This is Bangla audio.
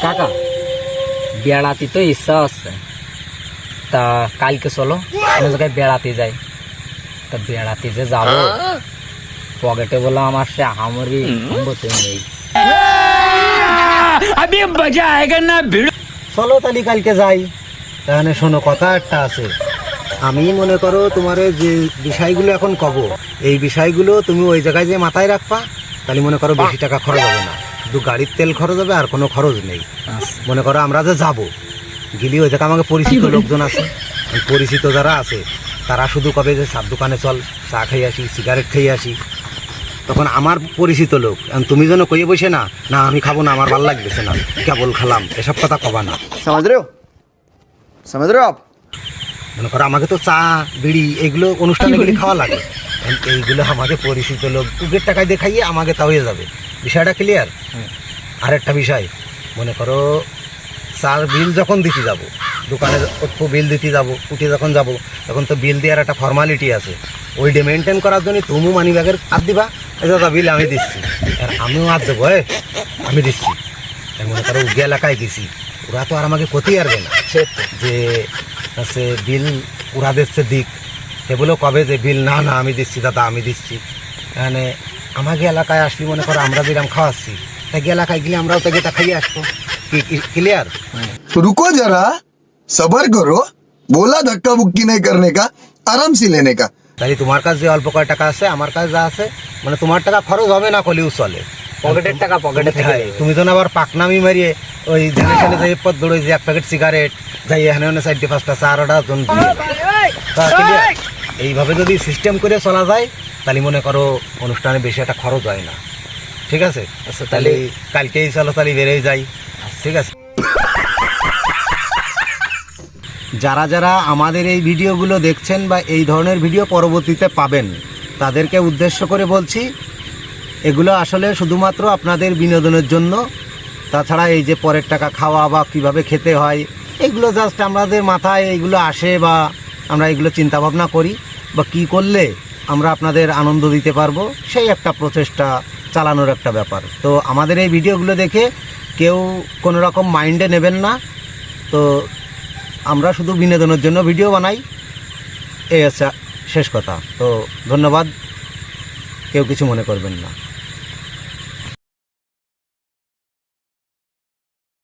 কাকা বেড়াতে তো ইচ্ছা আছে, তা কালকে চলো কোনো জায়গায় বেড়াতে যাই। তা বেড়াতে যে যাবো পকেটে বললাম আমার সে আমারই সম্পত্তি নেই। চলো তাহলে কালকে যাই। তাহলে শোনো, কথা একটা আছে। আমি মনে করো তোমার যে বিষয়গুলো এখন কব, এই বিষয়গুলো তুমি ওই জায়গায় যে মাথায় রাখবা, তাহলে মনে করো বেশি টাকা খরচ হবে না, শুধু গাড়ির তেল খরচ হবে, আর কোনো খরচ নেই। মনে করো আমরা যে যাবো গেলি ওই জায়গায় আমাকে পরিচিত লোকজন আছে, পরিচিত যারা আছে তারা শুধু কবে যে চার দোকানে চল, চা খেয়ে আসি, সিগারেট খেয়ে আসি। তখন আমার পরিচিত লোক, তুমি যেন কইয়ে বসে না না আমি খাবো না, আমার ভালো লাগতেছে না, কেবল খালাম, এসব কথা কবা না। समझ रहे हो आप? মনে করো আমাকে তো চা বিড়ি এগুলো অনুষ্ঠানে গেলে খাওয়া লাগে, এইগুলো আমাদের পরিচিত লোক উগের টাকায় দিয়ে খাইয়ে আমাকে তা হয়ে যাবে। বিষয়টা ক্লিয়ার? আরেকটা বিষয়, মনে করো চার বিল যখন দিতে যাব, দোকানে বিল দিতে যাব, উঠে যখন যাব তখন তো বিল দেওয়ার একটা ফর্মালিটি আছে, ওইটা মেনটেন করার জন্য তুমি মানি ব্যাগের হাত দিবা, দাদা বিল আমি দিচ্ছি, আর আমিও হাত দেবো, আমি দিচ্ছি। মনে করো উগে এলাকায় গেছি, ওরা তো আর আমাকে ক্ষতি আসবে না যে সে বিল ওরা দিচ্ছে দিক, সেগুলো কবে যে বিল না না আমি দিচ্ছি দাদা আমি দিচ্ছি। মানে আমাকে এলাকায় আসলি মনে করো আমরা যেরকম খাওয়াচ্ছি, তাকে এলাকায় গেলে আমরাও তাকে তা খাইয়ে আসবো। ক্লিয়ার? रुको जरा, सबर करो, बोला धक्का मुक्की नहीं करने का, आराम से लेने का। তাই তোমার কাছে যে অল্প কয় টাকা আছে, আমার কাছে যা আছে, মানে তোমার টাকা খরচ হবে না কলেও চলে, পকেটের টাকা পকেটে থেকে যাবে। তুমি তো না আবার পাকনামি মারিয়ে ওই ধানে সালে যাই পথ দৌড়ে যে এক প্যাকেট সিগারেট যাই এখানে ওখানে 4-5টা চা ওটা জন দিয়ে দাও। এইভাবে যদি সিস্টেম করে চলা যায় তাহলে মনে করো অনুষ্ঠানে বেশি একটা খরচ হয় না। ঠিক আছে? আচ্ছা তাহলে কালকেই চলো, তাহলে বেরিয়ে যাই। ঠিক আছে? যারা যারা আমাদের এই ভিডিওগুলো দেখছেন বা এই ধরনের ভিডিও পরবর্তীতে পাবেন, তাদেরকে উদ্দেশ্য করে বলছি, এগুলো আসলে শুধুমাত্র আপনাদের বিনোদনের জন্য। তাছাড়া এই যে পরের টাকা খাওয়া বা কিভাবে খেতে হয়, এগুলো জাস্ট আমাদের মাথায় এইগুলো আসে, বা আমরা এগুলো চিন্তা ভাবনা করি, বা কি করলে আমরা আপনাদের আনন্দ দিতে পারবো, সেই একটা প্রচেষ্টা চালানোর একটা ব্যাপার। তো আমাদের এই ভিডিওগুলো দেখে কেউ কোনো রকম মাইন্ডে নেবেন না। তো আমরা শুধু বিনোদনের জন্য ভিডিও বানাই, এই হচ্ছে শেষ কথা। তো ধন্যবাদ, কেউ কিছু মনে করবেন না।